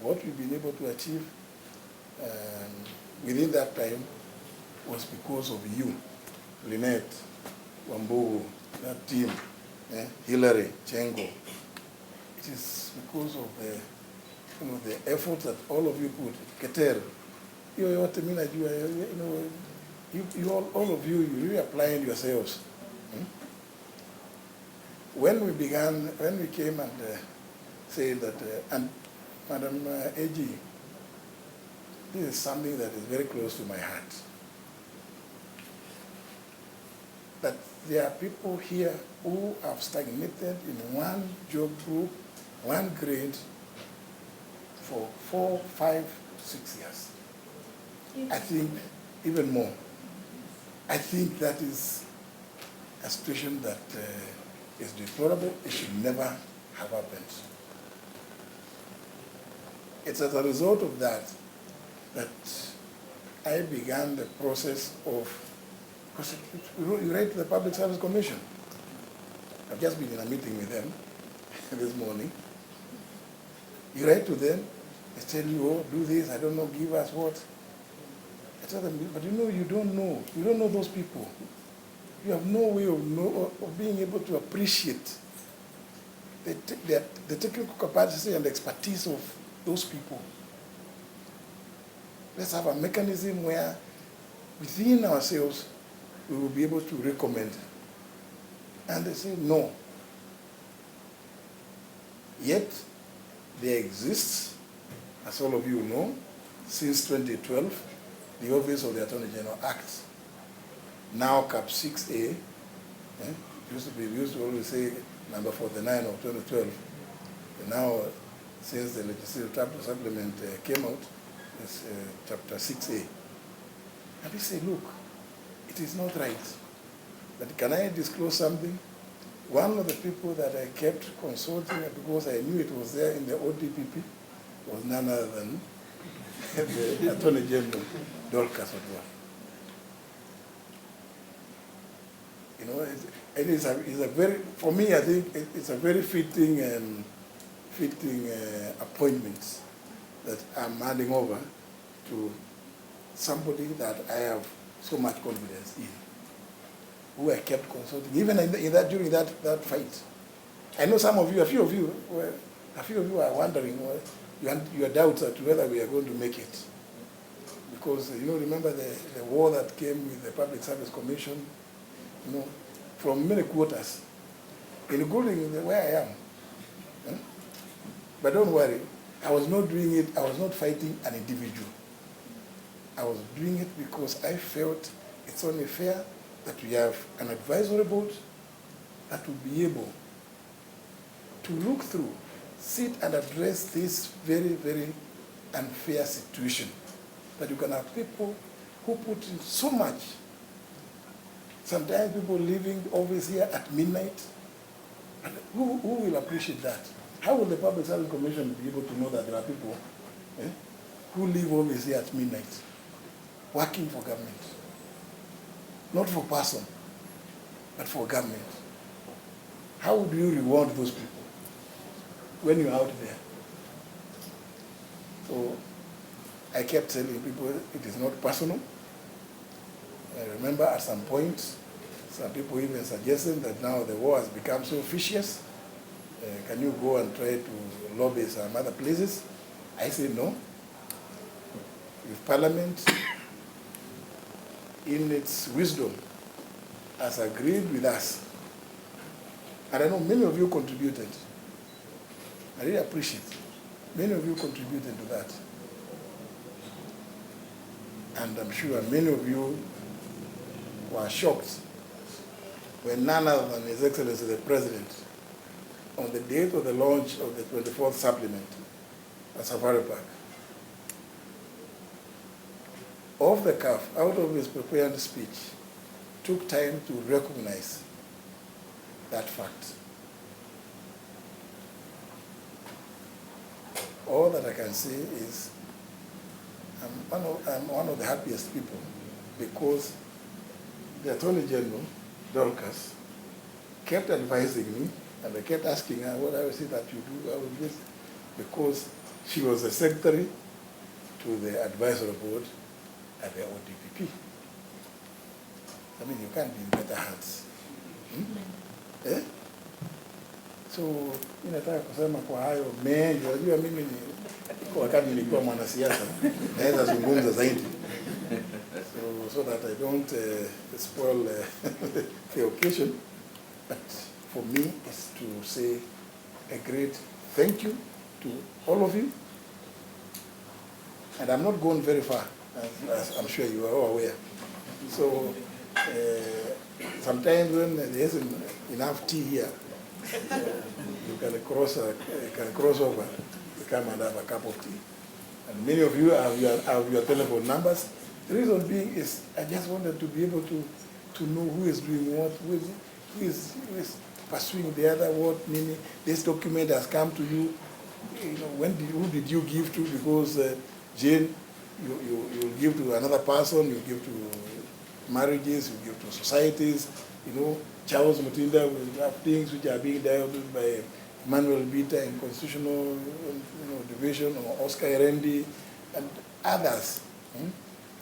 what we've been able to achieve within that time was because of you, Lynette, Wambugu, that team, Hillary, Chengo. It is because of the effort that all of you put. Keter, all of you really applying yourselves. When we came and said that, and Madam AG, this is something that is very close to my heart. That there are people here who have stagnated in one job group, one grade, for 4, 5, 6 years. I think even more. I think that is a situation that is deplorable. It should never have happened. It's as a result of that I began the process of, because you write to the Public Service Commission. I've just been in a meeting with them this morning. You write to them, they tell you, oh, do this, I don't know, give us what. I tell them, but you don't know those people. You have no way of being able to appreciate the technical capacity and expertise of those people. Let's have a mechanism where within ourselves we will be able to recommend. And they say no. Yet there exists, as all of you know, since 2012, the Office of the Attorney General Act, now Cap 6A, we used to always say number 49 of 2012. And now, since the legislative chapter supplement came out, it's chapter 6A. And we say, look, it is not right. But can I disclose something? One of the people that I kept consulting because I knew it was there in the ODPP was none other than the Attorney General, Dorcas Odwa. It is a very, for me, I think it's a very fitting appointment that I'm handing over to somebody that I have so much confidence in, who I kept consulting, even during that fight. I know some of you, a few of you are wondering, your doubts as to whether we are going to make it. Because, remember the war that came with the Public Service Commission, from many quarters, including where I am. But don't worry, I was not doing it, I was not fighting an individual. I was doing it because I felt it's only fair that we have an advisory board that will be able to look through, sit and address this very, very unfair situation. That you can have people who put in so much. Sometimes people leaving office here at midnight. And who will appreciate that? How will the Public Service Commission be able to know that there are people who leave office here at midnight, working for government? Not for person, but for government. How do you reward those people when you're out there? So I kept telling people it is not personal. I remember at some point, some people even suggested that now the war has become so vicious. Can you go and try to lobby some other places? I say no. If Parliament, in its wisdom, has agreed with us, and I know many of you contributed. I really appreciate it. Many of you contributed to that. And I'm sure many of you were shocked when none other than His Excellency the President, on the date of the launch of the 24th supplement at Safari Park, off the cuff, out of his prepared speech, took time to recognize that fact. All that I can say is I'm one of the happiest people because the Attorney General, Dorcas, kept advising me, and I kept asking her, what I will say that you do, I will do this, because She was the secretary to the advisory board at the ODPP. I mean, you can't be in better hands. Eh? So, nataka kusema kwa hayo mengi, unajua mimi ni wakati nilikuwa mwanasiasa, naweza zungumza zaidi. So that I don't spoil the occasion. But for me, it's to say a great thank you to all of you. And I'm not going very far, as I'm sure you are all aware. So sometimes when there isn't enough tea here, you can cross over, to come and have a cup of tea. And many of you have your telephone numbers. The reason being is I just wanted to be able to know who is doing what, who is pursuing the other, what, meaning this document has come to you. Who did you give to? Because Jane, you give to another person, you give to marriages, you give to societies. Charles Mutinda will have things which are being dealt with by Emmanuel Bita in Constitutional Division, or Oscar Erendi, and others.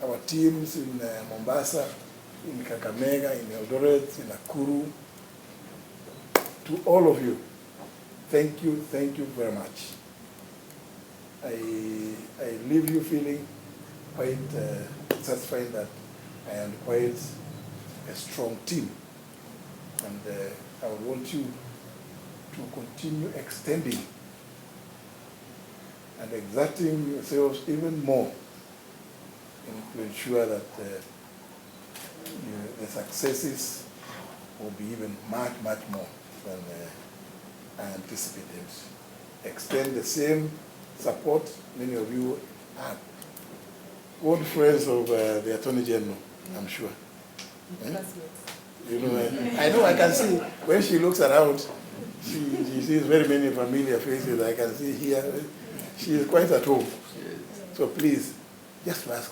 Our teams in Mombasa, in Kakamega, in Eldoret, in Nakuru. To all of you, thank you very much. I leave you feeling quite satisfied that I am quite a strong team. And I want you to continue extending and exerting yourselves even more to ensure that the successes will be even much more than I anticipated. Extend the same support. Many of you are good friends of the Attorney General, I'm sure. I know, I can see when she looks around, she sees very many familiar faces. I can see here, she is quite at home. So please, just ask,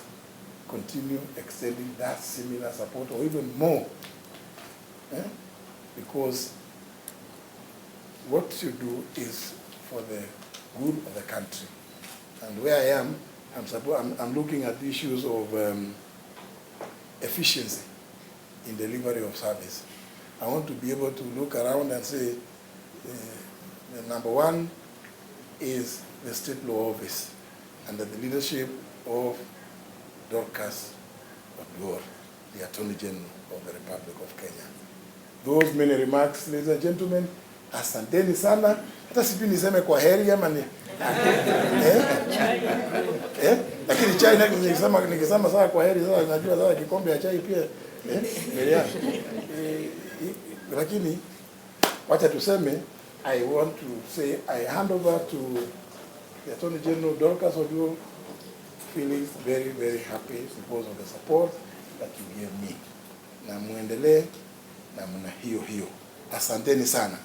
continue extending that similar support or even more. Because what you do is for the good of the country. And where I am, I'm looking at issues of efficiency in delivery of service. I want to be able to look around and say, the number one is the state law office under the leadership of Dorcas Oduor, the Attorney General of the Republic of Kenya. Those many remarks, ladies and gentlemen, asanteni sana. Hata sipi niseme kwa heri ama ni lakini chai nikisema sana kwa heri, sasa najua sasa kikombe ya chai pia lakini wacha tuseme, I want to say I hand over to the Attorney General Dorcas Oduor, feeling very happy because of the support that you gave me. Na muendelee na mna hiyo. Asanteni sana.